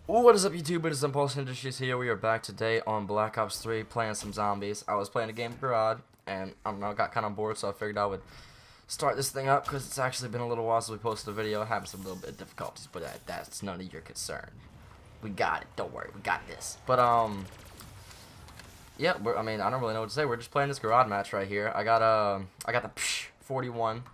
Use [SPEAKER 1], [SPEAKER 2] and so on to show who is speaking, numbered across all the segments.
[SPEAKER 1] What is up, YouTube? It is Impulse Industries here. We are back today on Black Ops 3 playing some zombies. I was playing a game of Gorod, and I don't know, got kind of bored, so I figured I would start this thing up because it's actually been a little while since we posted a video. Having some little bit of difficulties, but that's none of your concern. We got it. Don't worry, we got this. But yeah. I mean, I don't really know what to say. We're just playing this Gorod match right here. I got the 41.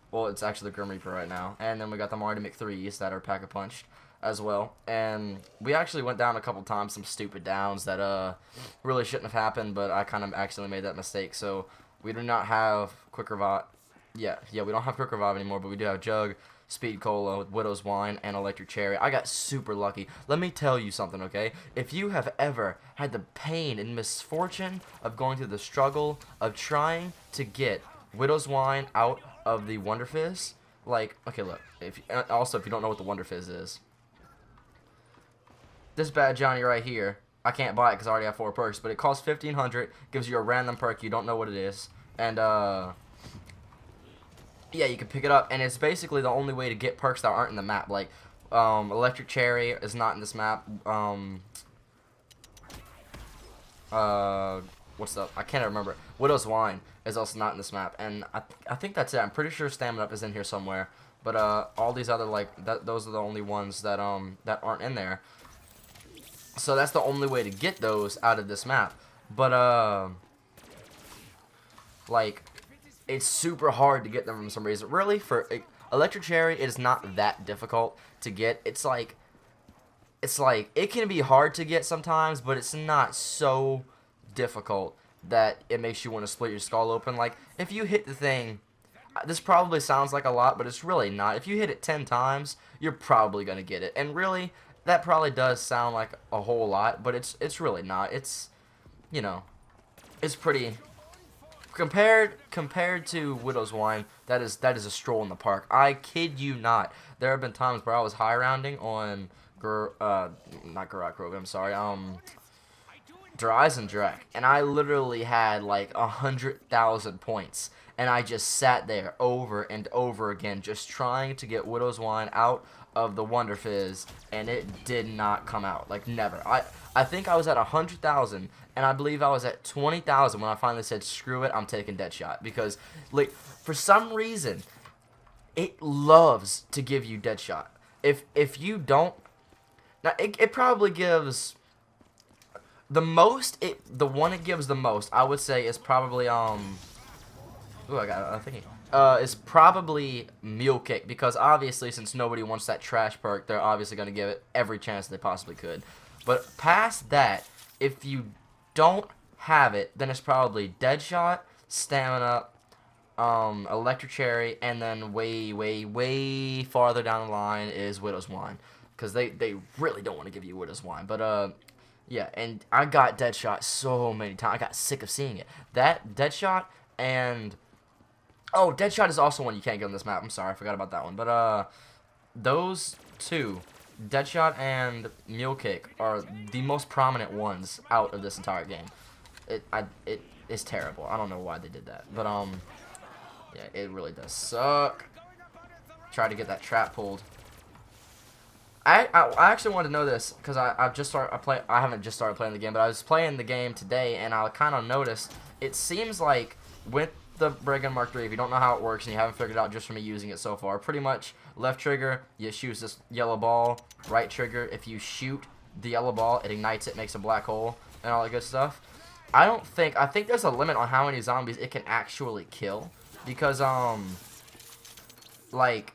[SPEAKER 1] Well, it's actually the Grim Reaper right now, and then we got the Marty McThrees that are pack-a-punched as well, and we actually went down a couple times, some stupid downs that really shouldn't have happened, but I kind of accidentally made that mistake. So we do not have Quick Revive. Yeah, we don't have Quick Revive anymore, but we do have Jug, Speed Cola, Widow's Wine, and Electric Cherry. I got super lucky. Let me tell you something, okay? If you have ever had the pain and misfortune of going through the struggle of trying to get Widow's Wine out of the Wonder Fizz, like, okay, look, if you don't know what the Wonder Fizz is, this bad Johnny right here, I can't buy it because I already have 4 perks, but it costs 1,500, gives you a random perk, you don't know what it is, and yeah, you can pick it up, and it's basically the only way to get perks that aren't in the map. Like Electric Cherry is not in this map. What's up? I can't remember. Widow's Wine is also not in this map, and I think that's it. I'm pretty sure Stamina Up is in here somewhere, but all these other, like, those are the only ones that aren't in there. So that's the only way to get those out of this map. But like, it's super hard to get them for some reason. Really, for Electric Cherry, it is not that difficult to get. It's like it can be hard to get sometimes, but it's not so difficult that it makes you want to split your skull open. Like, if you hit the thing, this probably sounds like a lot, but it's really not. If you hit it 10 times, you're probably gonna get it. And really, that probably does sound like a whole lot, but it's really not. It's, you know, it's pretty compared to Widow's Wine. That is a stroll in the park. I kid you not. There have been times where I was high rounding on not Gorod Krovi, I'm sorry, Drek, and I literally had like 100,000 points, and I just sat there over and over again just trying to get Widow's Wine out of the Wonder Fizz, and it did not come out. Like, never. I think I was at 100,000, and I believe I was at 20,000 when I finally said, screw it, I'm taking Deadshot. Because, like, for some reason, it loves to give you Deadshot. If you don't, now, it probably gives the most, the one it gives the most, I would say, is probably, ooh, I'm thinking. Is probably Mule Kick, because obviously, since nobody wants that trash perk, they're obviously going to give it every chance they possibly could. But past that, if you don't have it, then it's probably Deadshot, Stamina, Electric Cherry, and then way farther down the line is Widow's Wine, because they really don't want to give you Widow's Wine. But yeah, and I got Deadshot so many times. I got sick of seeing it. That Deadshot and oh, Deadshot is also one you can't get on this map. I'm sorry, I forgot about that one. But those two, Deadshot and Mule Kick, are the most prominent ones out of this entire game. It is terrible. I don't know why they did that, but yeah, it really does suck. Try to get that trap pulled. I actually wanted to know this because I haven't just started playing the game, but I was playing the game today, and I kind of noticed it seems like with the Brigand Mark III, if you don't know how it works and you haven't figured it out just from me using it so far, pretty much left trigger, you shoot this yellow ball. Right trigger, if you shoot the yellow ball, it ignites it, makes a black hole, and all that good stuff. I think there's a limit on how many zombies it can actually kill, because like,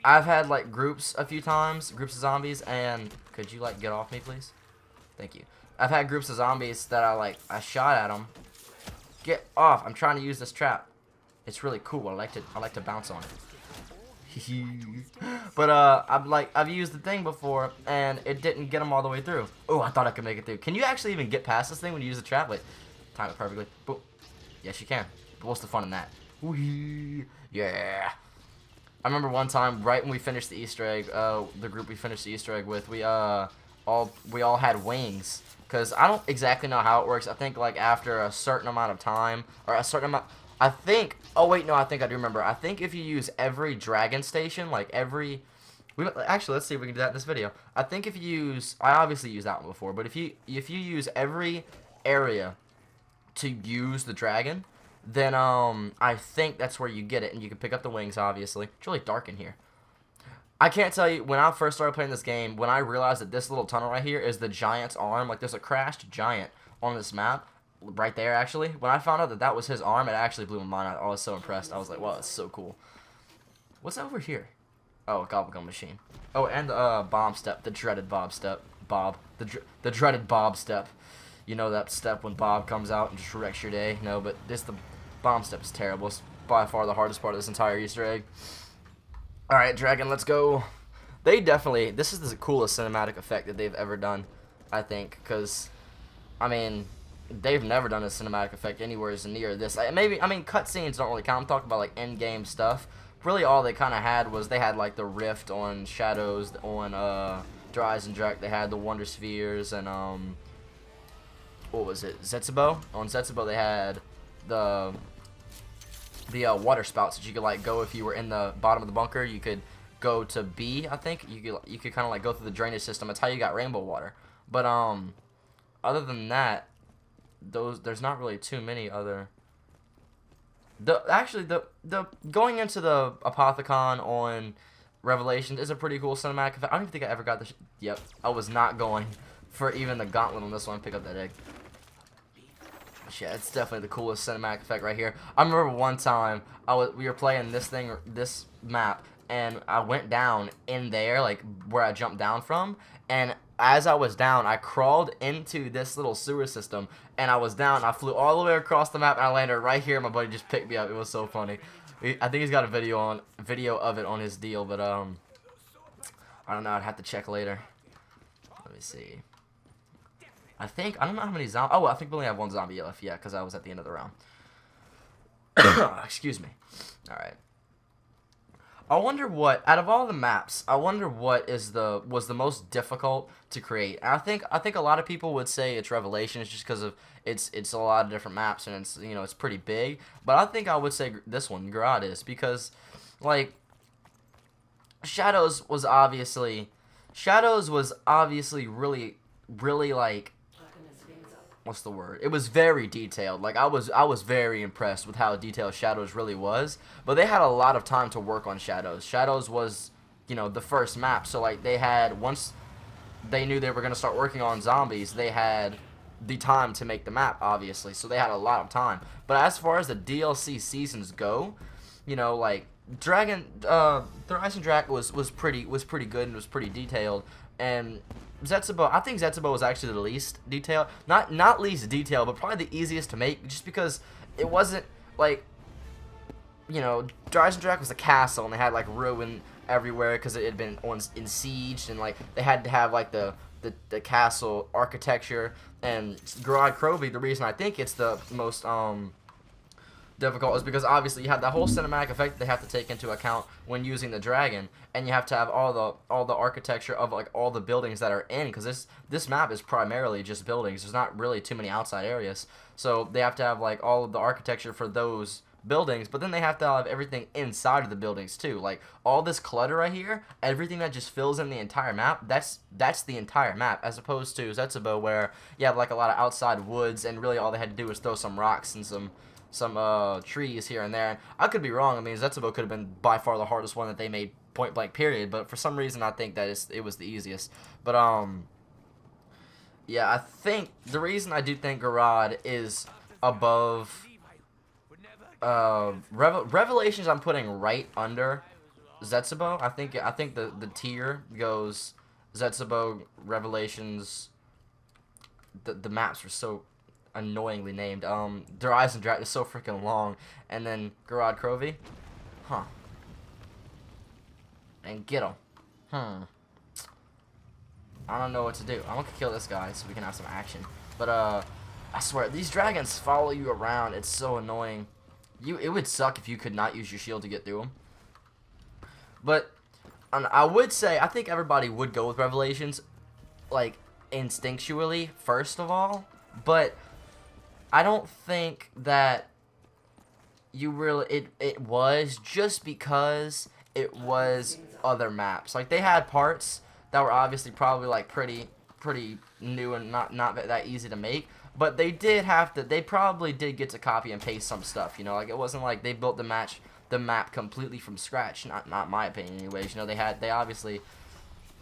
[SPEAKER 1] I've had like groups a few times, groups of zombies, and could you like get off me, please? Thank you. I've had groups of zombies that I shot at them. Get off! I'm trying to use this trap. It's really cool. I like to bounce on it. But I've used the thing before, and it didn't get them all the way through. Oh, I thought I could make it through. Can you actually even get past this thing when you use the trap? Wait, time it perfectly. Boom. Yes, you can. But what's the fun in that? Yeah. I remember one time, right when we finished the Easter egg, the group we finished the Easter egg with, we all had wings. Because I don't exactly know how it works. I think, like, after a certain amount of time, or a certain amount, I think, oh wait, no, I think I do remember. I think if you use every dragon station, like every Actually, let's see if we can do that in this video. I think if you use, I obviously used that one before, but if you use every area to use the dragon, then I think that's where you get it, and you can pick up the wings. Obviously, it's really dark in here. I can't tell you, when I first started playing this game, when I realized that this little tunnel right here is the giant's arm, like there's a crashed giant on this map, right there actually. When I found out that that was his arm, it actually blew my mind. I was so impressed. I was like, wow, that's so cool. What's over here? Oh, a gobblegum machine. Oh, and the bomb step, the dreaded Bob step. The dreaded Bob step. You know that step when Bob comes out and just wrecks your day? No, but the bomb step is terrible. It's by far the hardest part of this entire Easter egg. Alright, Dragon, let's go. They definitely, this is the coolest cinematic effect that they've ever done, I think, because, I mean, they've never done a cinematic effect anywhere near this. Maybe, I mean, cutscenes don't really count. I'm talking about, like, in-game stuff. Really, all they kind of had was, they had, like, the Rift on Shadows, on, Dreisendrach, they had the Wonder Spheres, and, what was it, Zetsubo? On Zetsubo, they had the water spouts that you could like go if you were in the bottom of the bunker. You could go to B, I think. You could kind of like go through the drainage system. That's how you got rainbow water. But other than that, there's not really too many other. Actually the going into the Apothecon on Revelations is a pretty cool cinematic effect. I don't even think I ever got this. Yep, I was not going for even the gauntlet on this one. Pick up that egg. Yeah, it's definitely the coolest cinematic effect right here. I remember one time we were playing this map, and I went down in there, like where I jumped down from, and as I was down, I crawled into this little sewer system, and I was down. I flew all the way across the map, and I landed right here. My buddy just picked me up. It was so funny. I think he's got a video of it on his deal, but I don't know. I'd have to check later. Let me see. I don't know how many zombies. Oh, I think we only have one zombie left. Yeah, because I was at the end of the round. Excuse me. Alright. I wonder what, out of all the maps, I wonder what was the most difficult to create. And I think a lot of people would say it's Revelations just because of it's a lot of different maps and it's, you know, it's pretty big. But I think I would say this one, Gorod, is because, like, Shadows was obviously really like, what's the word? It was very detailed. Like I was very impressed with how detailed Shadows really was. But they had a lot of time to work on Shadows. Shadows was, you know, the first map. So like once they knew they were gonna start working on zombies, they had the time to make the map, obviously. So they had a lot of time. But as far as the DLC seasons go, you know, like Dreisendrach was pretty good and was pretty detailed. And Zetsubo, I think Zetsubo was actually the least detailed. Not least detailed, but probably the easiest to make, just because it wasn't like, you know, Dreisendrach was a castle and they had like ruin everywhere because it had been in siege, and like they had to have like the castle architecture. And Gorod Krovi, the reason I think it's the most difficult is because obviously you have that whole cinematic effect that they have to take into account when using the dragon, and you have to have all the architecture of like all the buildings that are in, because this map is primarily just buildings. There's not really too many outside areas, so they have to have like all of the architecture for those buildings, but then they have to have everything inside of the buildings too. Like all this clutter right here, everything that just fills in the entire map, that's the entire map, as opposed to Zetsubo where you have like a lot of outside woods, and really all they had to do was throw some rocks and some trees here and there. And I could be wrong. I mean, Zetsubo could have been by far the hardest one that they made, point blank period, but for some reason I think that it was the easiest. But yeah, I think the reason I do think Gorod is above Revelations, I'm putting right under Zetsubo. I think the tier goes Zetsubo, Revelations. The maps were so annoyingly named. Dreisendrach is so freaking long, and then Gorod Krovi, huh? And get him. I don't know what to do. I'm gonna kill this guy so we can have some action. But I swear these dragons follow you around. It's so annoying. It would suck if you could not use your shield to get through them. But I would say I think everybody would go with Revelations, like instinctually first of all, but I don't think that you really it was just because it was other maps. Like they had parts that were obviously probably like pretty new and not that easy to make, but they probably did get to copy and paste some stuff, you know, like it wasn't like they built the map completely from scratch, not my opinion anyways, you know, they obviously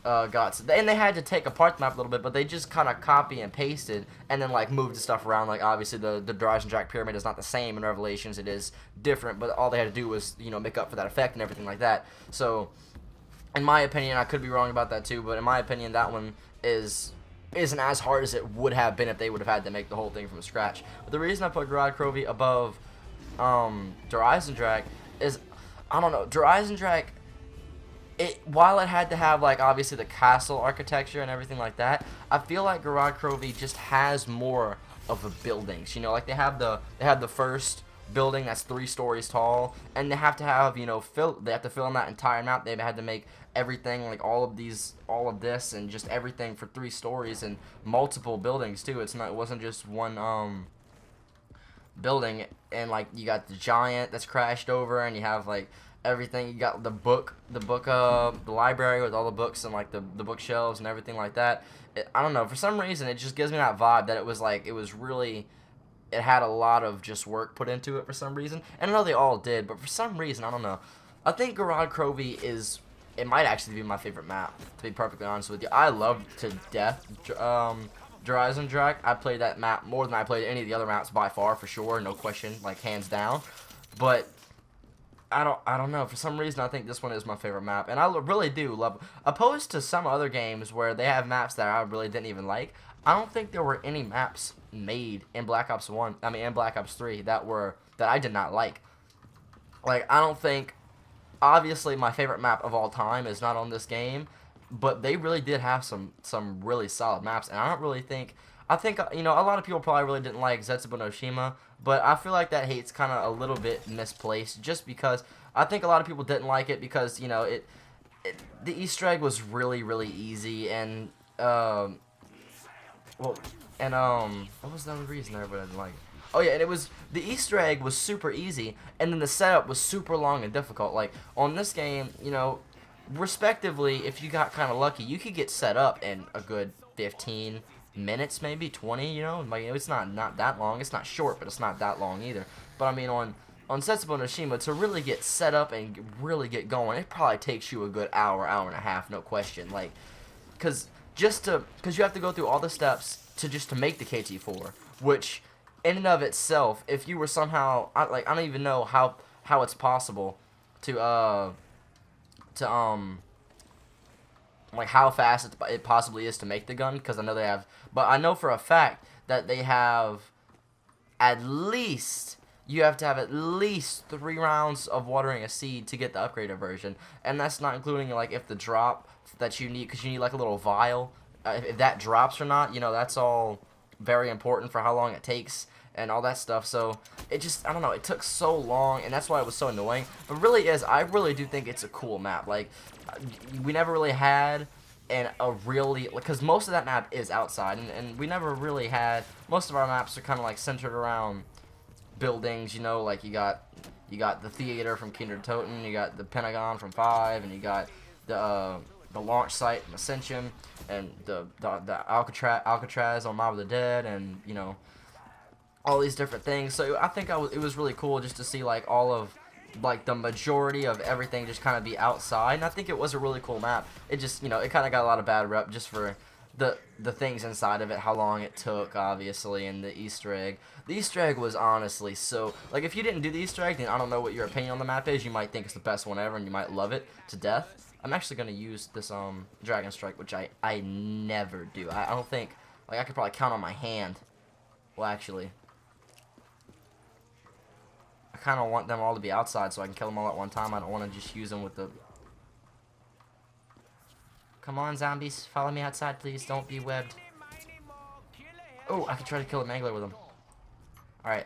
[SPEAKER 1] and they had to take apart the map a little bit, but they just kind of copy and pasted and then like moved the stuff around. Like obviously the Dryzen Jack pyramid is not the same in Revelations, it is different, but all they had to do was, you know, make up for that effect and everything like that. So in my opinion, I could be wrong about that too, but in my opinion that one isn't as hard as it would have been if they would have had to make the whole thing from scratch. But the reason I put Gorod Krovi above Dryzen Jack is, I don't know, Dryzen Jack, while it had to have like obviously the castle architecture and everything like that, I feel like Gorod Krovi just has more of the buildings. You know, like they have the first building that's 3 stories tall, and they have to have, you know, they have to fill in that entire map. They've had to make everything, like all of this and just everything for 3 stories and multiple buildings too. It wasn't just one building. And like you got the giant that's crashed over, and you have like everything. You got the library with all the books and like the bookshelves and everything like that. I don't know, for some reason it just gives me that vibe that it had a lot of just work put into it for some reason. And I know they all did, but for some reason, I don't know, I think Gorod Krovi it might actually be my favorite map, to be perfectly honest with you. I love to death Dryzen Jack. I played that map more than I played any of the other maps by far, for sure, no question, like hands down. But I don't know, for some reason I think this one is my favorite map, and I really do love, opposed to some other games where they have maps that I really didn't even like. I don't think there were any maps made in Black Ops 3 that I did not like. Like, I don't think, obviously my favorite map of all time is not on this game, but they really did have some really solid maps, and I think, you know, a lot of people probably really didn't like Zetsubo no Shima, but I feel like that hate's kind of a little bit misplaced, just because I think a lot of people didn't like it because, you know, the Easter egg was really easy, and what was the other reason everybody didn't like it? Oh yeah, and the Easter egg was super easy, and then the setup was super long and difficult. Like on this game, you know, respectively, if you got kind of lucky, you could get set up in a good 15 minutes, maybe 20. You know, like it's not that long. It's not short, but it's not that long either. But I mean, on Setsubo no Shima, to really get set up and really get going, it probably takes you a good hour and a half, no question. Like, because you have to go through all the steps to make the KT4, which in and of itself, if you were somehow, I don't even know how it's possible to like how fast it possibly is to make the gun, because I know they have, but I know for a fact that they have you have to have at least 3 rounds of watering a seed to get the upgraded version, and that's not including like if the drop that you need, because you need like a little vial, if that drops or not, you know, that's all very important for how long it takes and all that stuff. So it just, I don't know, it took so long, and that's why it was so annoying. But I really do think it's a cool map. Like, we never really had because most of that map is outside, and we never really had, most of our maps are kind of like centered around buildings, you know, like you got the theater from Kinder Toten, you got the Pentagon from 5, and you got the launch site from Ascension, and the Alcatraz on Mob of the Dead, and you know, all these different things. So I think it was really cool just to see like all of like the majority of everything just kind of be outside, and I think it was a really cool map. It just, you know, it kind of got a lot of bad rep just for the things inside of it, how long it took, obviously, and the Easter egg. The Easter egg was honestly so, like, if you didn't do the Easter egg, then I don't know what your opinion on the map is. You might think it's the best one ever, and you might love it to death. I'm actually going to use this Dragon Strike, which I never do. I don't think, like, I could probably count on my hand. Well, actually, I kind of want them all to be outside so I can kill them all at one time. I don't want to just use them with the... Come on, zombies. Follow me outside, please. Don't be webbed. Oh, I could try to kill a mangler with them. Alright.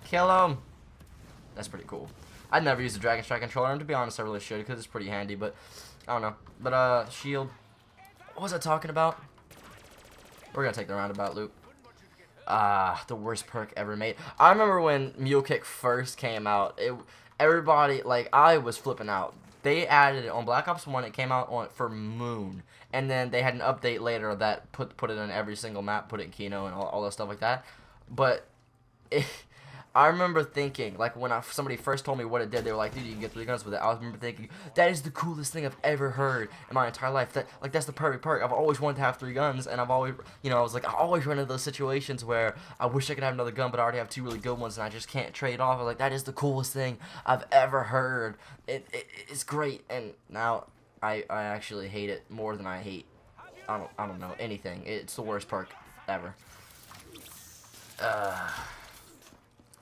[SPEAKER 1] Kill him! That's pretty cool. I'd never used the Dragon Strike controller, and to be honest, I really should, because it's pretty handy, but I don't know. But, shield. What was I talking about? We're gonna take the roundabout loop. The worst perk ever made. I remember when Mule Kick first came out. Everybody, like, I was flipping out. They added it on Black Ops 1. It came out on for Moon, and then they had an update later that put it on every single map, put it in Kino and all that stuff like that. But it, I remember thinking, like, when somebody first told me what it did, they were like, dude, you can get 3 guns with it. I remember thinking, that is the coolest thing I've ever heard in my entire life. That's the perfect perk. I've always wanted to have 3 guns, and I've always, I was like, I always run into those situations where I wish I could have another gun, but I already have 2 really good ones, and I just can't trade off. I was like, that is the coolest thing I've ever heard. It's great, and now I actually hate it more than I hate, I don't know, anything. It's the worst perk ever.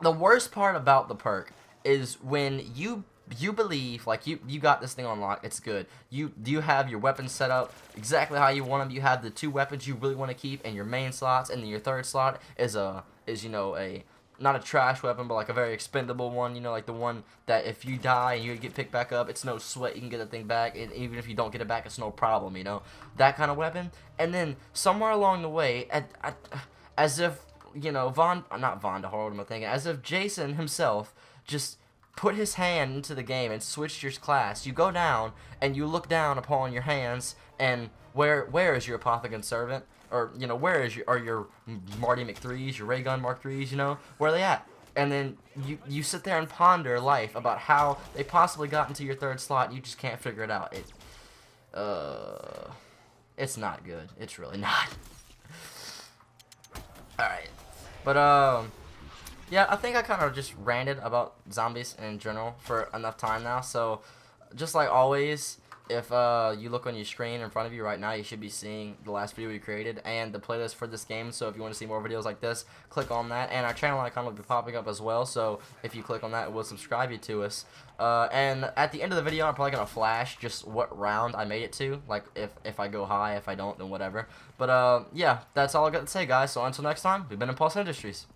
[SPEAKER 1] The worst part about the perk is when you believe, like, you got this thing on lock, it's good. You have your weapons set up exactly how you want them. You have the 2 weapons you really want to keep in your main slots, and then your third slot is a not a trash weapon, but like a very expendable one, like the one that if you die and you get picked back up, it's no sweat, you can get the thing back, and even if you don't get it back, it's no problem, that kind of weapon. And then somewhere along the way, as if not Von DeHorld, I'm thinking, as if Jason himself just put his hand into the game and switched your class. You go down and you look down upon your hands, and where is your Apothecon Servant? Or, where are your Marty McThrees, your Ray Gun Mark IIIs, where are they at? And then you sit there and ponder life about how they possibly got into your third slot, and you just can't figure it out. It's not good. It's really not. Alright. But, yeah, I think I kind of just ranted about zombies in general for enough time now. So, just like always, if you look on your screen in front of you right now, you should be seeing the last video we created and the playlist for this game. So if you want to see more videos like this, click on that. And our channel icon will be popping up as well. So if you click on that, it will subscribe you to us. And at the end of the video, I'm probably going to flash just what round I made it to. Like, if I go high, if I don't, then whatever. But, yeah, that's all I got to say, guys. So until next time, we've been Impulse Industries.